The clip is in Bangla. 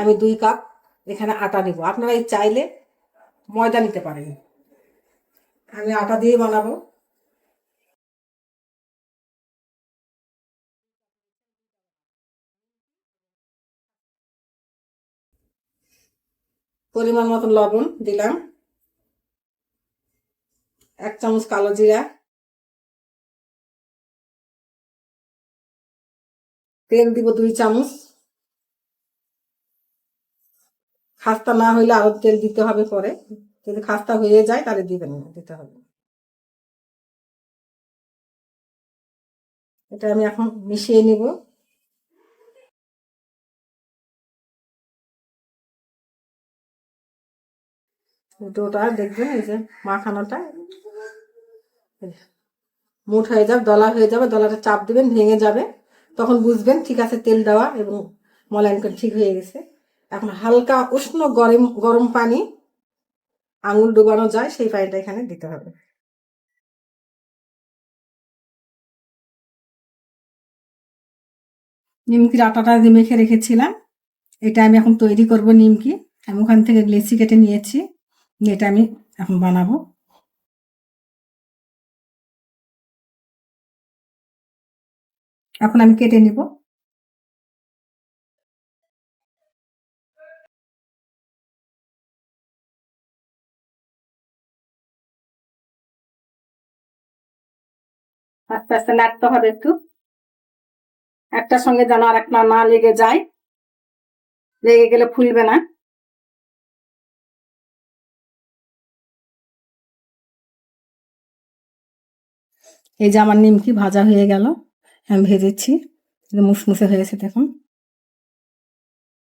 আমি 2 কাপ এখানে আটা নিব। আপনারা চাইলে ময়দা নিতে পারেন। আমি আটা দিয়ে বানাবো। পরিমাণ মতো লবণ দিলাম, 1 চামচ কালো জিরা, তেল দিব 2 চামচ। খাস্তা না হইলে আরো তেল দিতে হবে পরে, যদি খাস্তা হয়ে যায় তাহলে দিবেন না, দিতে হবে। এটা আমি এখন মিশিয়ে নিব। ডোটা দেখবেন এই যে মাখানোটা মুঠ হয়ে যাবে, দলা হয়ে যাবে, দলাটা চাপ দিবেন, ভেঙে যাবে, তখন বুঝবেন ঠিক আছে তেল দেওয়া এবং মলায়নটা ঠিক হয়ে গেছে। এখন হালকা উষ্ণ গরম গরম পানি, আঙুল ডুবানো যায় সেই পানিটা এখানে দিতে হবে। নিমকির আটাটা যে মেখে রেখেছিলাম, এটা আমি এখন তৈরি করব নিমকি। আমি ওখান থেকে লেচি কেটে নিয়েছি, এটা আমি এখন বানাবো। এখন আমি কেটে নিব। আস্তে আস্তে নাড়তে হবে একটু, একটার সঙ্গে যেন আর একটা না লেগে যায়, লেগে গেলে ফুলবে না। এই যে আমার নিমকি ভাজা হয়ে গেল, আমি ভেজেছি, মুসমুসে হয়েছে দেখুন।